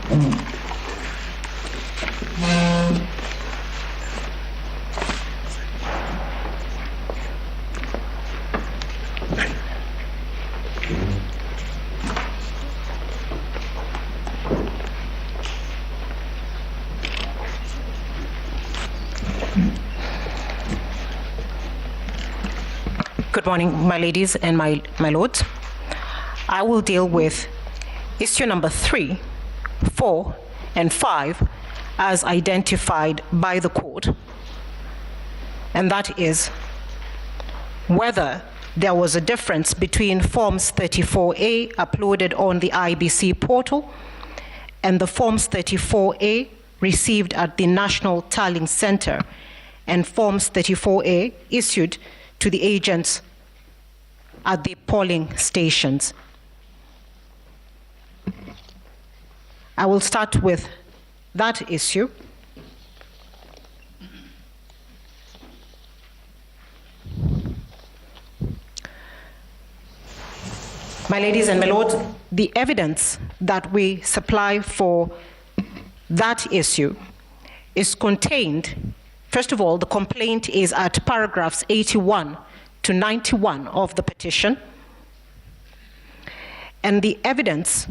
Good morning, my ladies and my lords. I will deal with issue number 3, 4, and 5 as identified by the court, and that is whether there was a difference between Forms 34A uploaded on the IBC portal and the Forms 34A received at the National Tallying Center and Forms 34A issued to the agents at the polling stations. I will start with that issue. My ladies and my lords, the evidence that we supply for that issue is contained. First of all, the complaint is at paragraphs 81 to 91 of the petition, and the evidence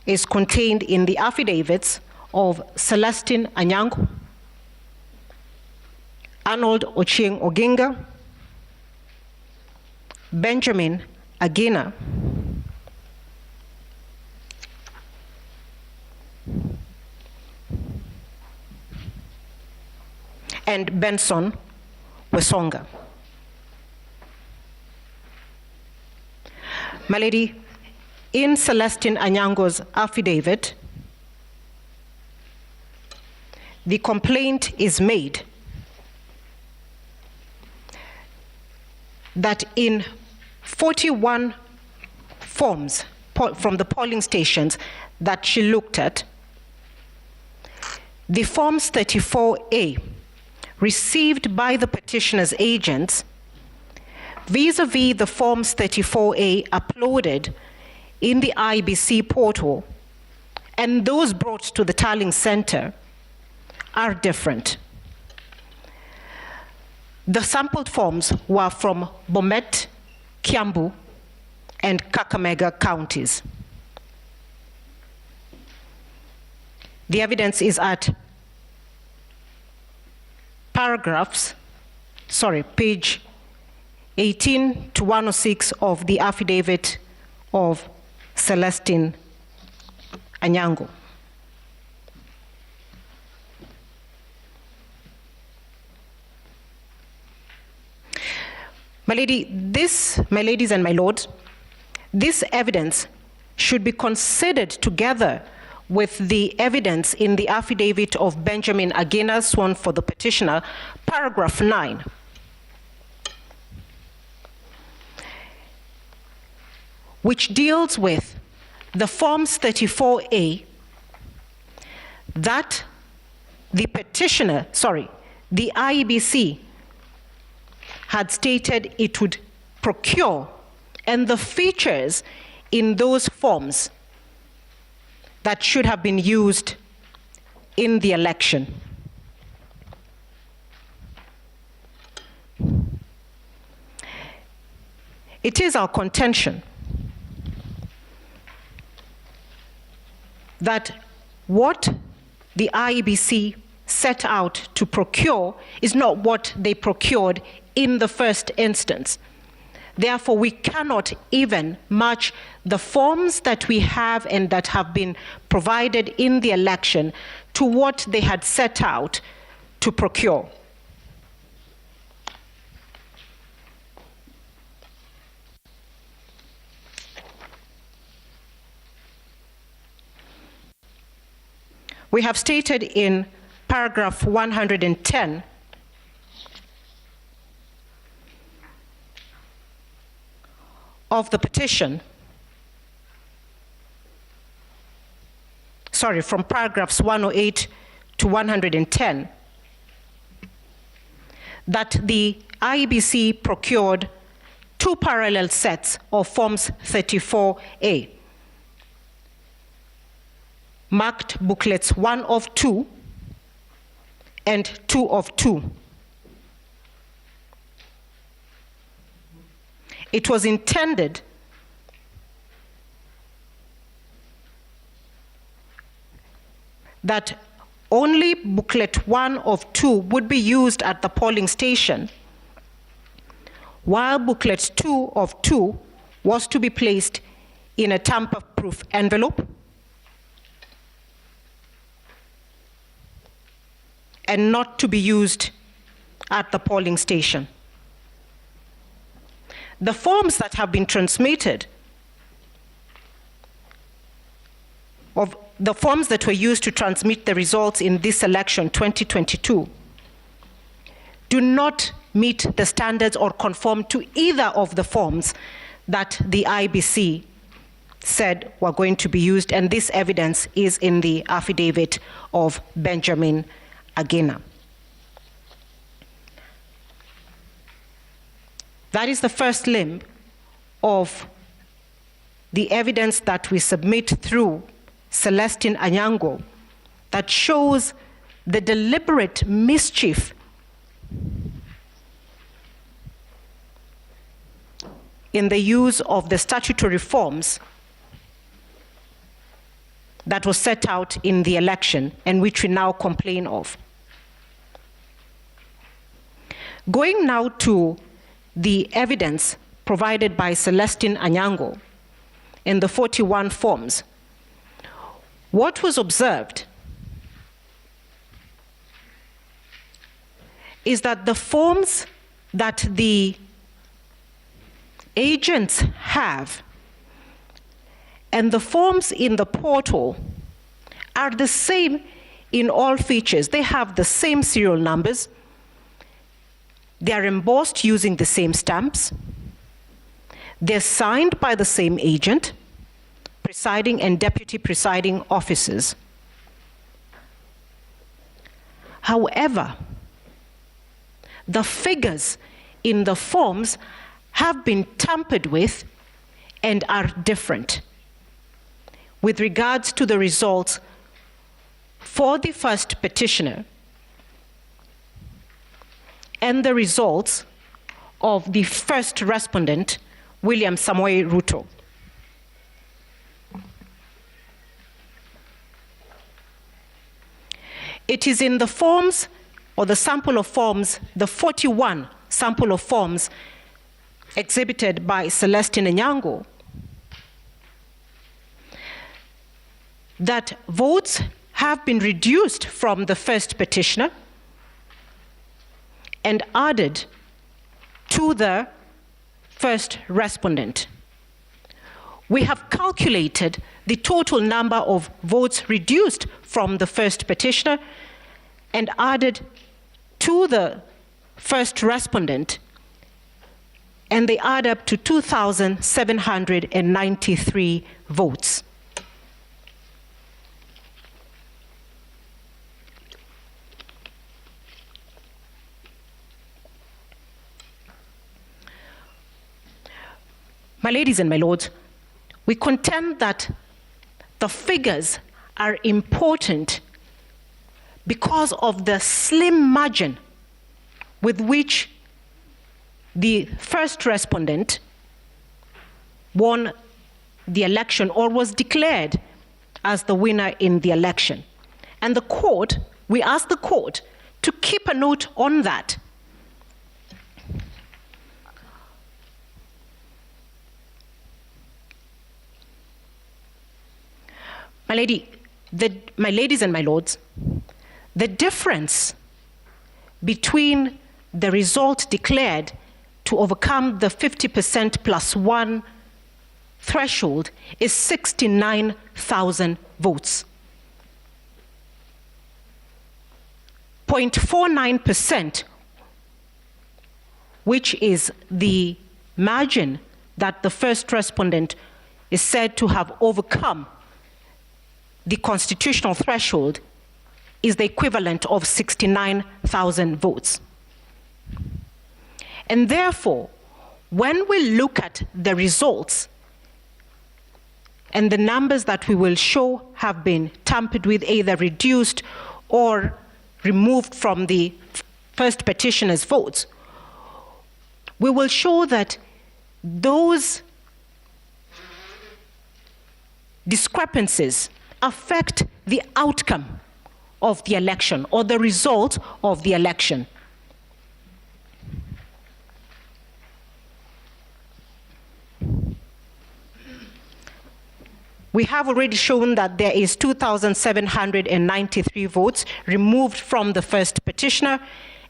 is contained in the affidavits of Celestine Anyango, Arnold Ochieng Oginga, Benjamin Agina, and Benson Wesonga. My lady, in Celestine Anyango's affidavit, the complaint is made that in 41 forms from the polling stations that she looked at, the Forms 34A received by the petitioner's agents vis-a-vis the Forms 34A uploaded in the IBC portal and those brought to the tallying center are different. The sampled forms were from Bomet, Kiambu, and Kakamega counties. The evidence is at page 18 to 106 of the affidavit of Celestine Anyango. My ladies and my lords, this evidence should be considered together with the evidence in the affidavit of Benjamin Agina, sworn for the petitioner, paragraph 9. Which deals with the Forms 34A that the IEBC had stated it would procure, and the features in those forms that should have been used in the election. It is our contention that what the IEBC set out to procure is not what they procured in the first instance. Therefore, we cannot even match the forms that we have and that have been provided in the election to what they had set out to procure. We have stated in paragraph 110 of the petition, from paragraphs 108 to 110, that the IEBC procured 2 parallel sets of Forms 34A. marked booklets 1 of 2 and 2 of 2. It was intended that only booklet 1 of 2 would be used at the polling station, while booklet 2 of 2 was to be placed in a tamper-proof envelope and not to be used at the polling station. The forms that have been transmitted, of the forms that were used to transmit the results in this election 2022, do not meet the standards or conform to either of the forms that the IBC said were going to be used, and this evidence is in the affidavit of Benjamin Agena. That is the first limb of the evidence that we submit through Celestine Anyango that shows the deliberate mischief in the use of the statutory forms that was set out in the election and which we now complain of. Going now to the evidence provided by Celestine Anyango in the 41 forms, what was observed is that the forms that the agents have and the forms in the portal are the same in all features. They have the same serial numbers. They are embossed using the same stamps. They're signed by the same agent, presiding and deputy presiding officers. However, the figures in the forms have been tampered with and are different with regards to the results for the first petitioner and the results of the first respondent, William Samoei Ruto. It is in the forms, or the sample of forms, the 41 sample of forms exhibited by Celestine Anyango, that votes have been reduced from the first petitioner and added to the first respondent. We have calculated the total number of votes reduced from the first petitioner and added to the first respondent, and they add up to 2,793 votes. My ladies and my lords, we contend that the figures are important because of the slim margin with which the first respondent won the election or was declared as the winner in the election. And the court, we asked the court to keep a note on that. My ladies and my lords, the difference between the result declared to overcome the 50% plus 1 threshold is 69,000 votes. 0.49%, which is the margin that the first respondent is said to have overcome the constitutional threshold, is the equivalent of 69,000 votes. And therefore, when we look at the results and the numbers that we will show have been tampered with, either reduced or removed from the first petitioner's votes, we will show that those discrepancies affect the outcome of the election or the result of the election. We have already shown that there is 2,793 votes removed from the first petitioner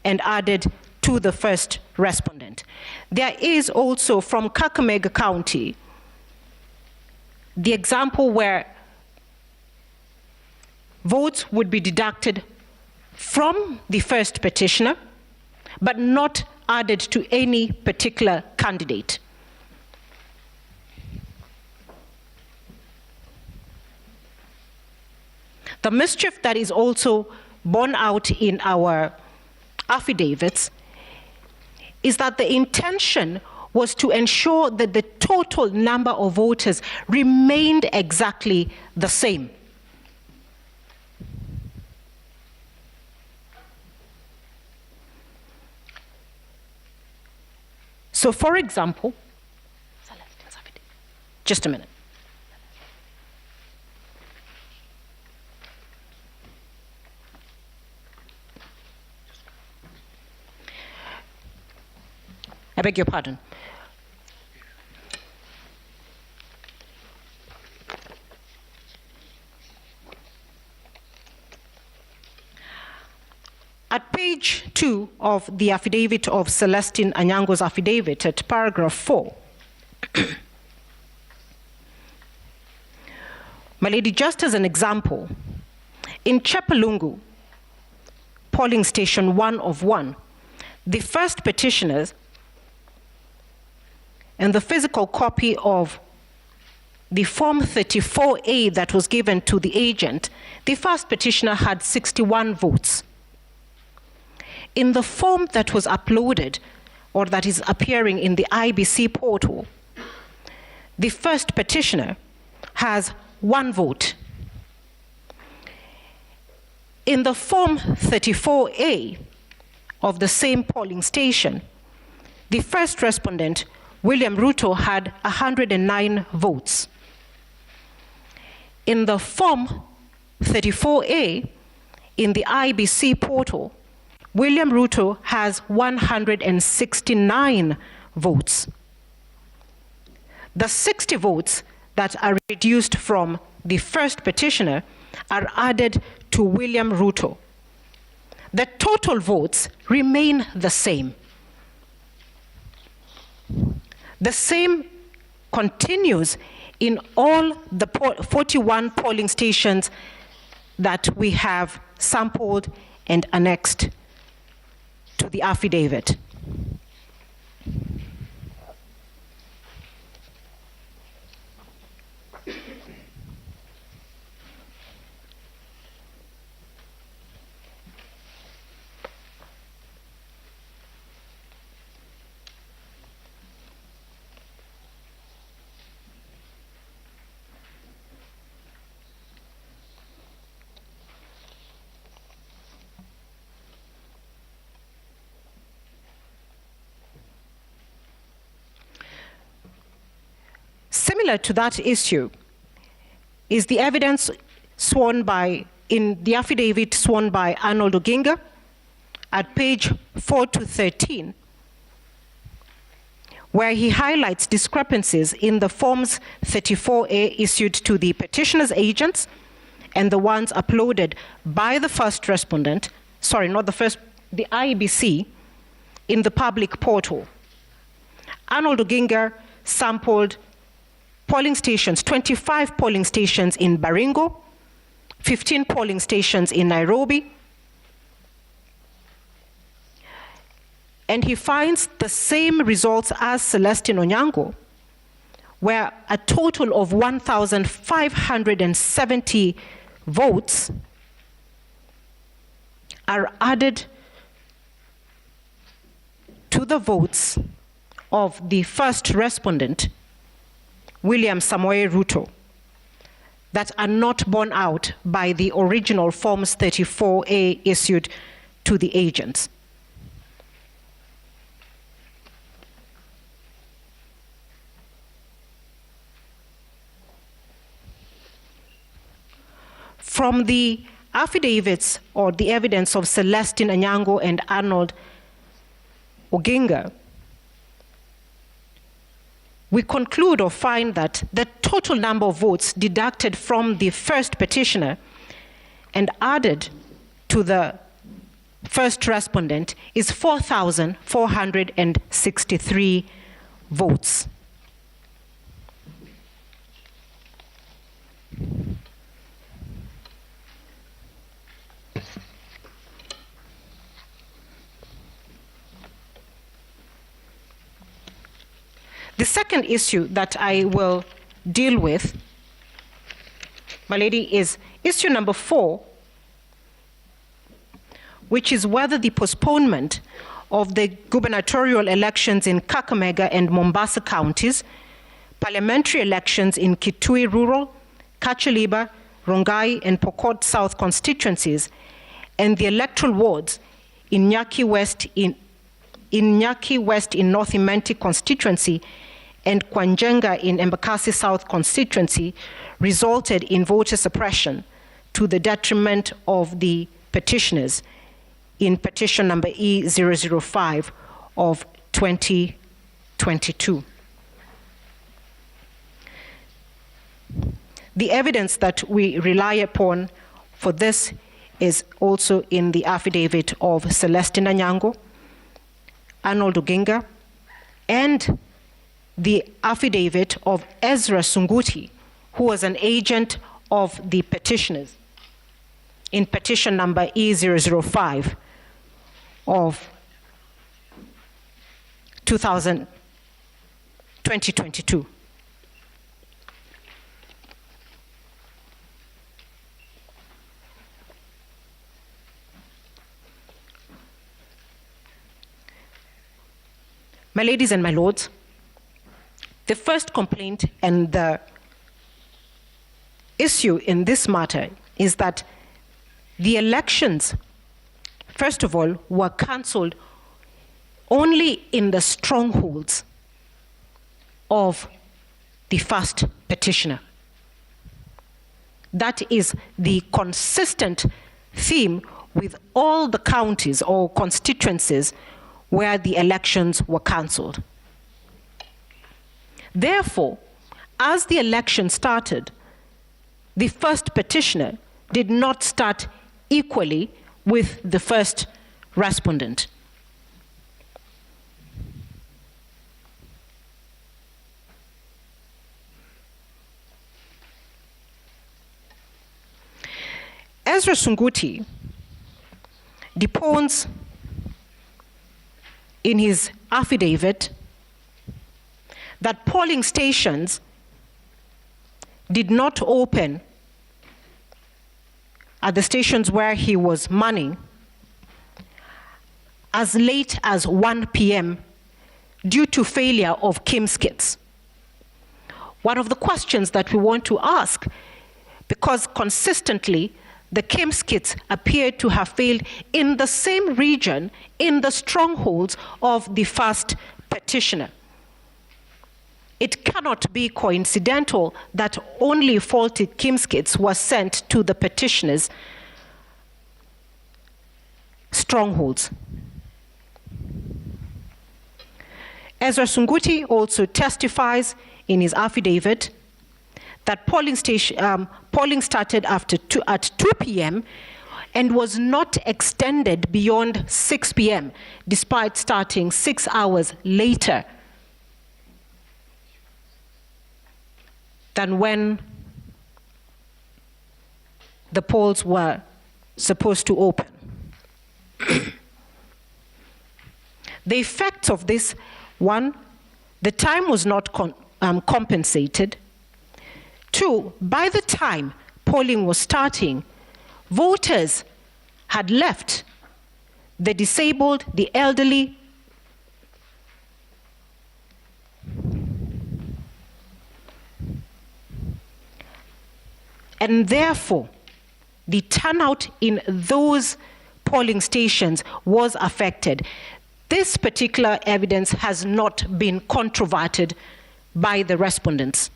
and added to the first respondent. There is also from Kakamega County the example where votes would be deducted from the first petitioner, but not added to any particular candidate. The mischief that is also borne out in our affidavits is that the intention was to ensure that the total number of voters remained exactly the same. So, for example, just a minute. I beg your pardon. At page 2 of the affidavit of Celestine Anyango's affidavit, at paragraph 4, my lady, just as an example, in Chepalungu, polling station 1 of 1, the first petitioners and the physical copy of the Form 34A that was given to the agent, the first petitioner had 61 votes. In the form that was uploaded, or that is appearing in the IBC portal, the first petitioner has 1 vote. In the Form 34A of the same polling station, the first respondent, William Ruto, had 109 votes. In the Form 34A in the IBC portal, William Ruto has 169 votes. The 60 votes that are reduced from the first petitioner are added to William Ruto. The total votes remain the same. The same continues in all the 41 polling stations that we have sampled and annexed to the affidavit. Similar to that issue is the evidence sworn by, in the affidavit sworn by Arnold Oginga at page 4 to 13, where he highlights discrepancies in the Forms 34A issued to the petitioner's agents and the ones uploaded by the first respondent, sorry, not the first, the IBC, in the public portal. Arnold Oginga sampled polling stations, 25 polling stations in Baringo, 15 polling stations in Nairobi, and he finds the same results as Celestine Onyango, where a total of 1,570 votes are added to the votes of the first respondent, William Samoei Ruto. that are not borne out by the original Forms 34A issued to the agents. From the affidavits or the evidence of Celestine Anyango and Arnold Oginga, we conclude or find that the total number of votes deducted from the first petitioner and added to the first respondent is 4,463 votes. The second issue that I will deal with, my lady, is issue number 4, which is whether the postponement of the gubernatorial elections in Kakamega and Mombasa counties, parliamentary elections in Kitui Rural, Kachaliba, Rongai, and Pokot South constituencies, and the electoral wards in Nyaki West in North Imenti constituency and Kwanjenga in Embakasi South constituency resulted in voter suppression to the detriment of the petitioners in petition number E005 of 2022. The evidence that we rely upon for this is also in the affidavit of Celestine Anyango, Arnold Oginga, and the affidavit of Ezra Sunguti, who was an agent of the petitioners in petition number E005 of 2022. My ladies and my lords, the first complaint and the issue in this matter is that the elections, first of all, were cancelled only in the strongholds of the first petitioner. That is the consistent theme with all the counties or constituencies where the elections were cancelled. Therefore, as the election started, the first petitioner did not start equally with the first respondent. Ezra Sunguti deposed in his affidavit that polling stations did not open at the stations where he was manning as late as 1 p.m. due to failure of KIMS kits. One of the questions that we want to ask, because consistently the KIMS kits appeared to have failed in the same region, in the strongholds of the first petitioner. It cannot be coincidental that only faulty KIMS kits were sent to the petitioners' strongholds. Ezra Sunguti also testifies in his affidavit that polling started at 2 p.m. and was not extended beyond 6 p.m., despite starting 6 hours later than when the polls were supposed to open. The effects of this: one, the time was not compensated. Two, by the time polling was starting, voters had left. The disabled, the elderly, and therefore the turnout in those polling stations was affected. This particular evidence has not been controverted by the respondents.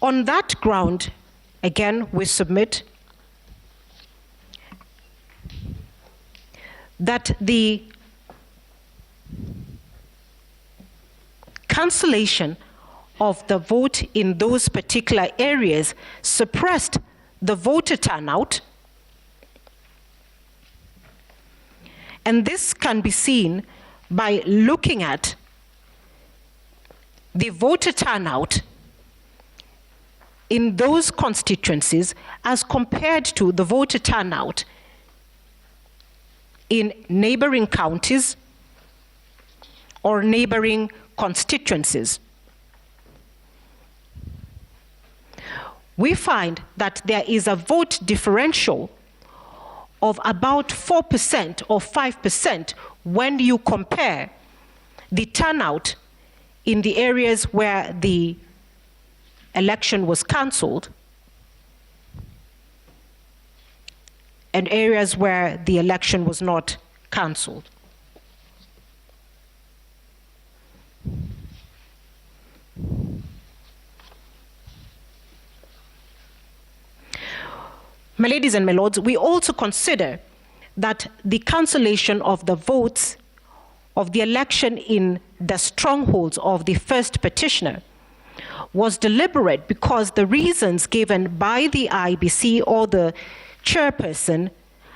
On that ground, again, we submit that the cancellation of the vote in those particular areas suppressed the voter turnout, and this can be seen by looking at the voter turnout in those constituencies as compared to the voter turnout in neighboring counties or neighboring constituencies. We find that there is a vote differential of about 4% or 5% when you compare the turnout in the areas where the election was cancelled and areas where the election was not cancelled. My ladies and my lords, we also consider that the cancellation of the votes of the election in the strongholds of the first petitioner was deliberate because the reasons given by the IBC or the chairperson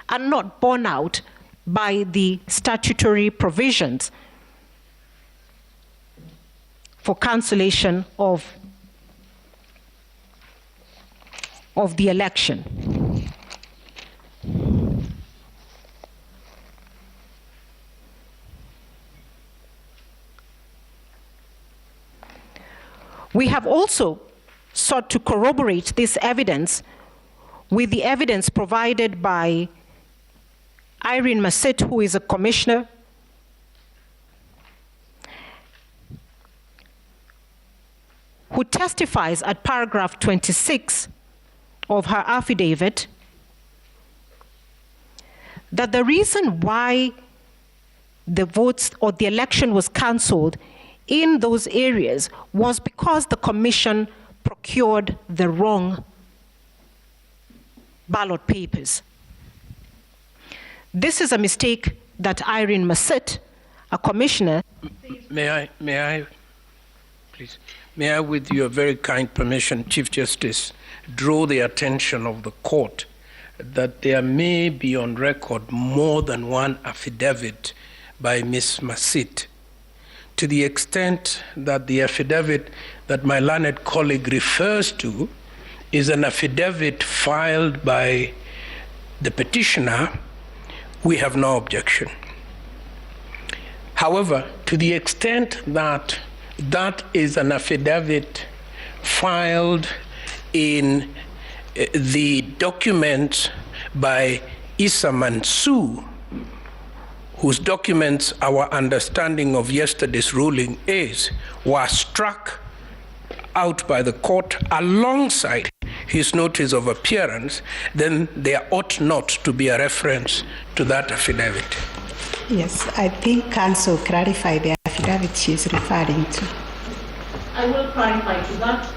are not borne out by the statutory provisions for cancellation of the election. We have also sought to corroborate this evidence with the evidence provided by Irene Masit, who is a commissioner, who testifies at paragraph 26 of her affidavit that the reason why the votes or the election was cancelled in those areas was because the commission procured the wrong ballot papers. This is a mistake that Irene Masit, a commissioner... May I, please? May I, with your very kind permission, Chief Justice, draw the attention of the court that there may be on record more than one affidavit by Ms. Masit, to the extent that the affidavit that my learned colleague refers to is an affidavit filed by the petitioner. We have no objection. However, to the extent that that is an affidavit filed in the documents by Issa Mansour, whose documents our understanding of yesterday's ruling were struck out by the court alongside his notice of appearance, then there ought not to be a reference to that affidavit. Yes, I think counsel clarify the affidavit she is referring to. I will clarify to that.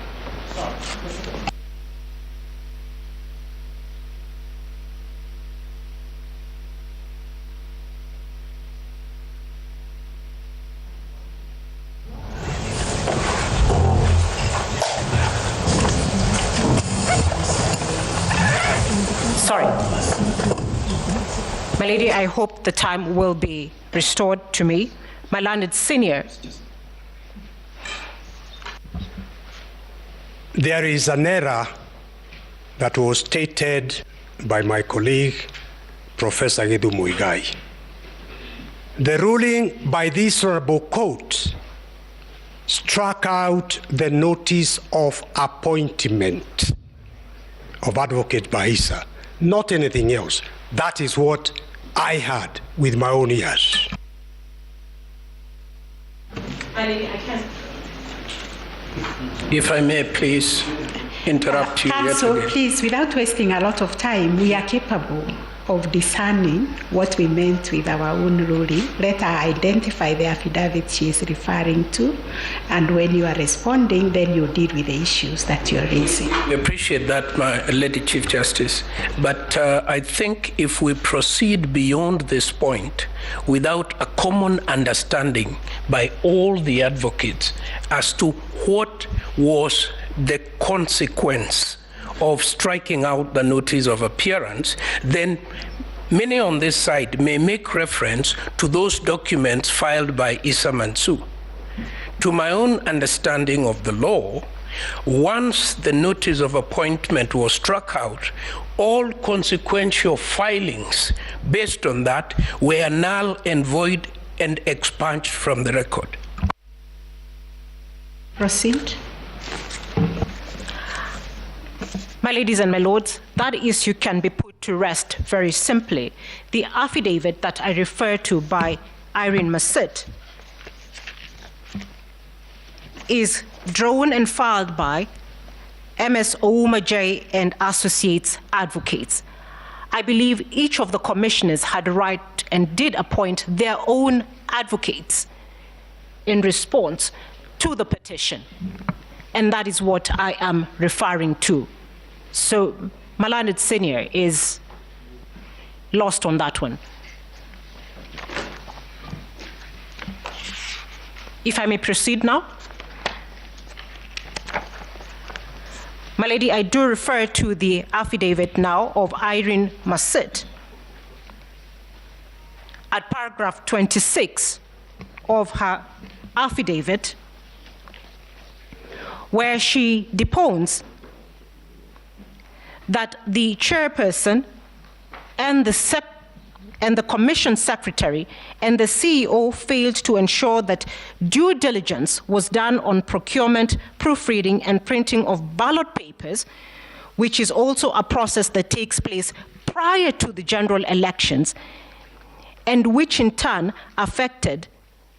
Sorry. My lady, I hope the time will be restored to me. My learned senior. There is an error that was stated by my colleague, Professor Gedu Muigai. The ruling by this honorable court struck out the notice of appointment of Advocate Bahisa, not anything else. That is what I heard with my own ears. If I may please interrupt you yet Council, again. please, without wasting a lot of time, we are capable of discerning what we meant with our own ruling. Let her identify the affidavit she is referring to, and when you are responding, then you deal with the issues that you are raising. I appreciate that, my Lady Chief Justice. But I think if we proceed beyond this point without a common understanding by all the advocates as to what was the consequence of striking out the notice of appearance, then many on this side may make reference to those documents filed by Issa Mansour. To my own understanding of the law, once the notice of appointment was struck out, all consequential filings based on that were null and void and expunged from the record. Proceed. My ladies and my lords, that issue can be put to rest very simply. The affidavit that I refer to by Irene Massit is drawn and filed by MS Ouma J and Associates Advocates. I believe each of the commissioners had a right and did appoint their own advocates in response to the petition. And that is what I am referring to. So Malandit Senior is lost on that one. If I may proceed now. My lady, I do refer to the affidavit now of Irene Massit at paragraph 26 of her affidavit, where she deposed that the chairperson and the commission secretary and the CEO failed to ensure that due diligence was done on procurement, proofreading, and printing of ballot papers, which is also a process that takes place prior to the general elections, and which in turn affected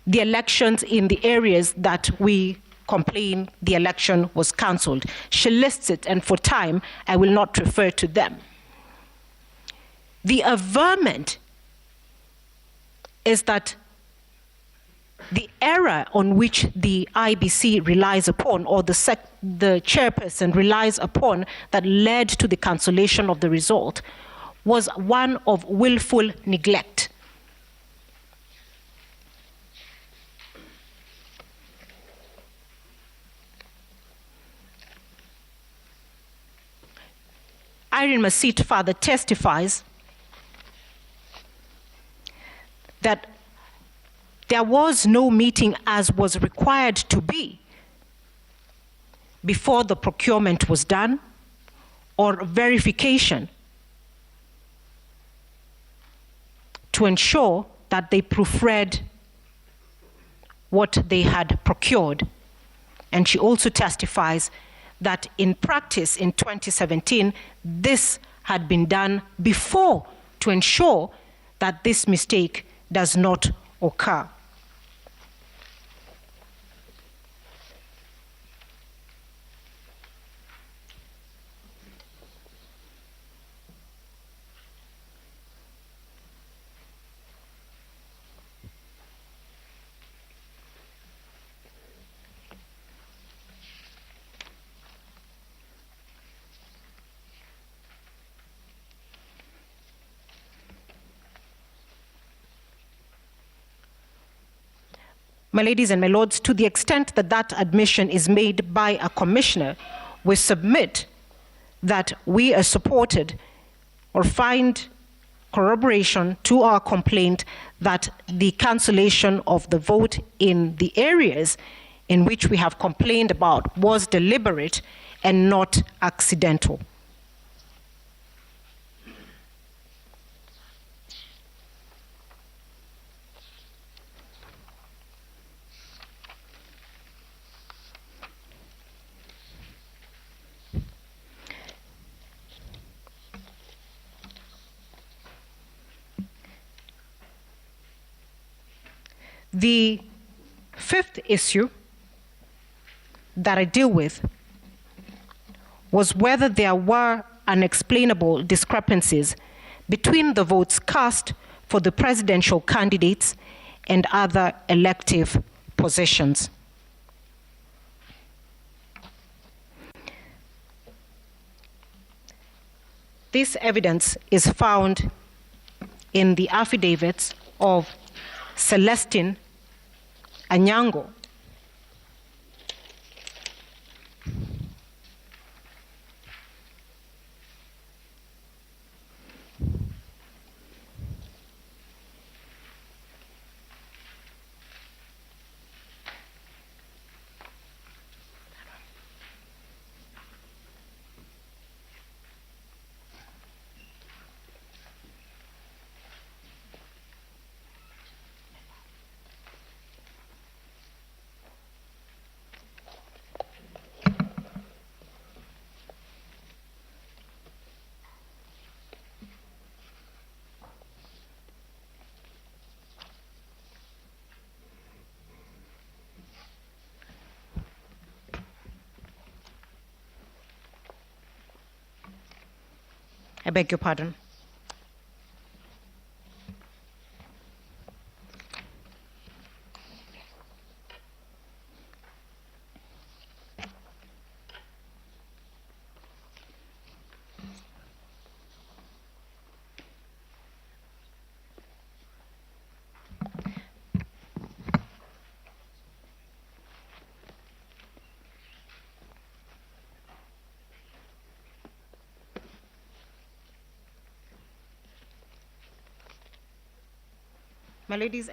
the elections in the areas that we complain the election was cancelled. She lists it, and for time, I will not refer to them. The averment is that the error on which the IBC relies upon, or the chairperson relies upon, that led to the cancellation of the result, was one of willful neglect. Irene Massit further testifies that there was no meeting as was required to be before the procurement was done, or verification to ensure that they proofread what they had procured. And she also testifies that in practice in 2017, this had been done before to ensure that this mistake does not occur. My ladies and my lords, to the extent that that admission is made by a commissioner, we submit that we are supported or find corroboration to our complaint that the cancellation of the vote in the areas in which we have complained about was deliberate and not accidental. The fifth issue that I deal with was whether there were unexplainable discrepancies between the votes cast for the presidential candidates and other elective positions. This evidence is found in the affidavits of Celestine Anyango, I beg your pardon. My ladies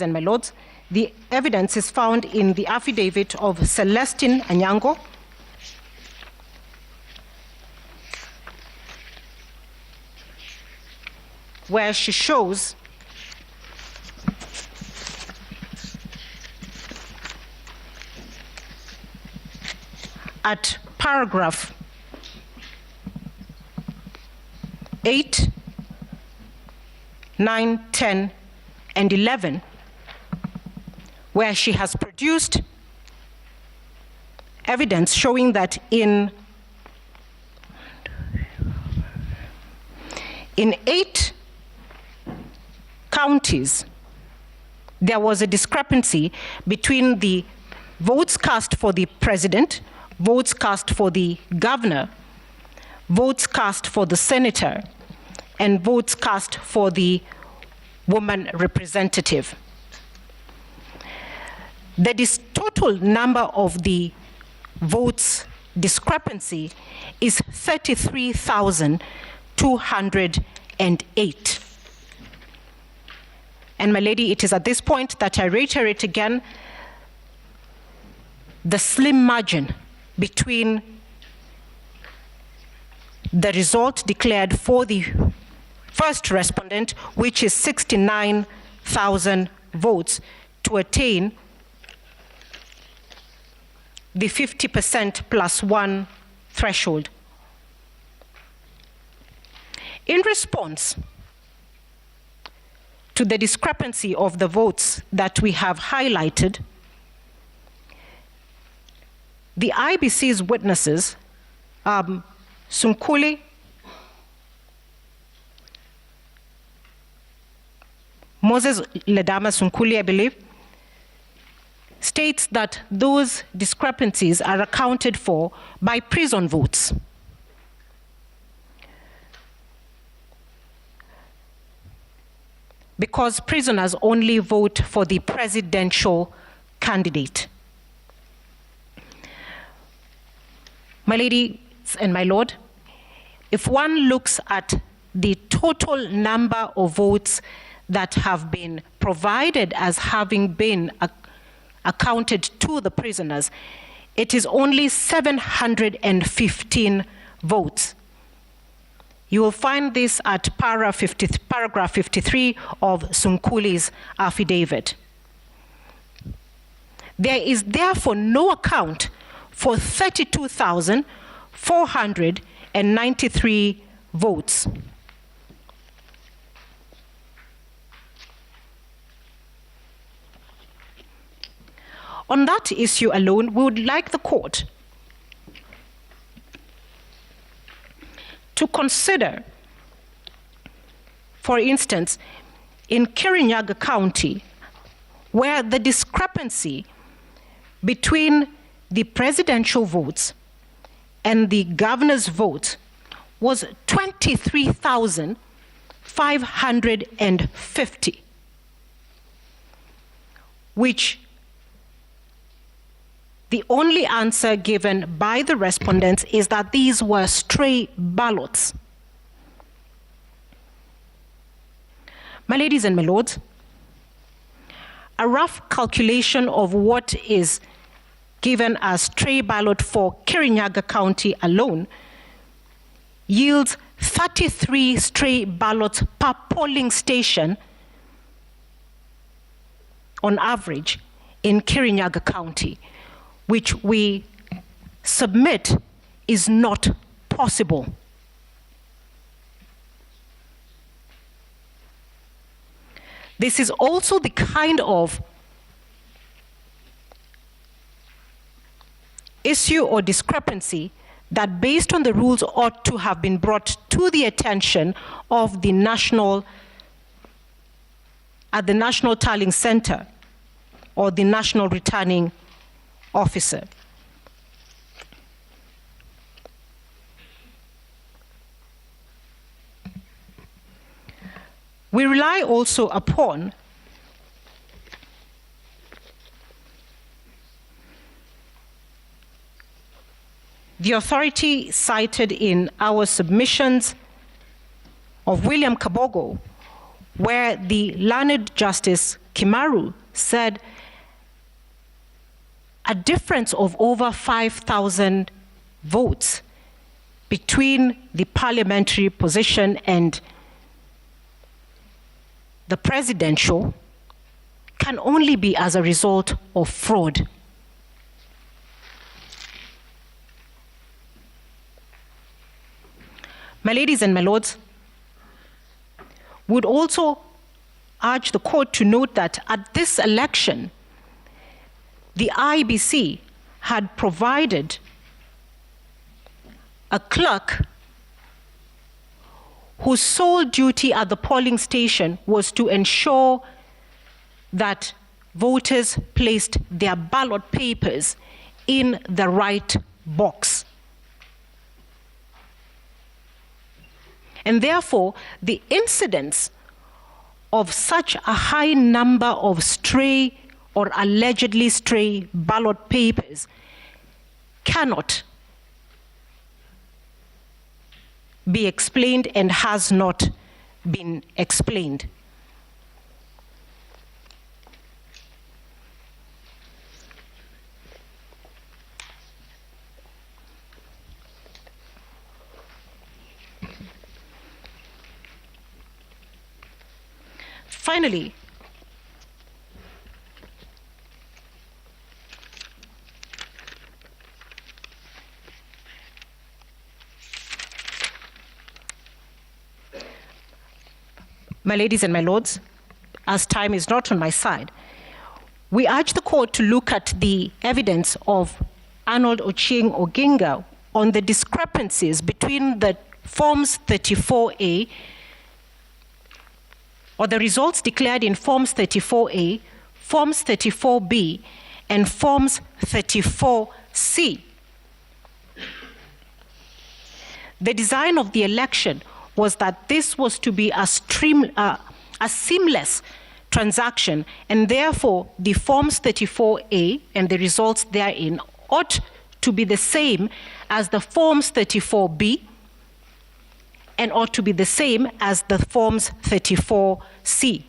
and my lords, the evidence is found in the affidavit of Celestine Anyango, where she shows at paragraph 8, 9, 10, and 11, where she has produced evidence showing that in 8 counties, there was a discrepancy between the votes cast for the president, votes cast for the governor, votes cast for the senator, and votes cast for the woman representative. The total number of the votes discrepancy is 33,208. And my lady, it is at this point that I reiterate again the slim margin between the result declared for the first respondent, which is 69,000 votes, to attain the 50% plus one threshold. In response to the discrepancy of the votes that we have highlighted, the IBC's witnesses, Sunkuli, Moses Ledama Sunkuli, I believe, states that those discrepancies are accounted for by prison votes. Because prisoners only vote for the presidential candidate. My ladies and my lord, if one looks at the total number of votes that have been provided as having been accounted to the prisoners, it is only 715 votes. You will find this at paragraph 53 of Sunkuli's affidavit. There is therefore no account for 32,493 votes. On that issue alone, we would like the court to consider, for instance, in Kirinyaga County, where the discrepancy between the presidential votes and the governor's vote was 23,550, which the only answer given by the respondents is that these were stray ballots. My ladies and my lords, a rough calculation of what is given as stray ballot for Kirinyaga County alone yields 33 stray ballots per polling station on average in Kirinyaga County, which we submit is not possible. This is also the kind of issue or discrepancy that, based on the rules, ought to have been brought to the attention of the National Tallying Center or the National Returning Officer. We rely also upon the authority cited in our submissions of William Kabogo, where the learned Justice Kimaru said a difference of over 5,000 votes between the parliamentary position and the presidential can only be as a result of fraud. My ladies and my lords, would also urge the court to note that at this election, the IEBC had provided a clerk whose sole duty at the polling station was to ensure that voters placed their ballot papers in the right box. And therefore, the incidence of such a high number of stray or allegedly stray ballot papers cannot be explained and has not been explained. Finally, my ladies and my lords, as time is not on my side, we urge the court to look at the evidence of Arnold Ochieng Oginga on the discrepancies between the Forms 34A, or the results declared in Forms 34A, Forms 34B, and Forms 34C. The design of the election was that this was to be a seamless transaction, and therefore the Forms 34A and the results therein ought to be the same as the Forms 34B and ought to be the same as the Forms 34C.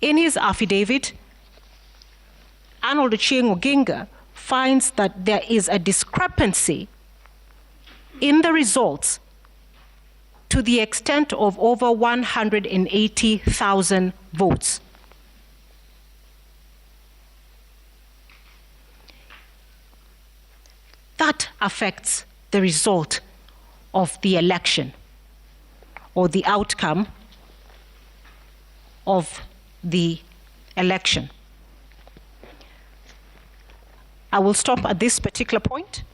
In his affidavit, Arnold Ochieng Oginga finds that there is a discrepancy in the results to the extent of over 180,000 votes. That affects the result of the election or the outcome of the election. I will stop at this particular point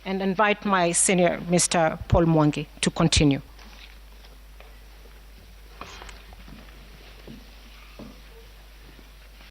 and invite my senior, Mr. Paul Mwangi, to continue.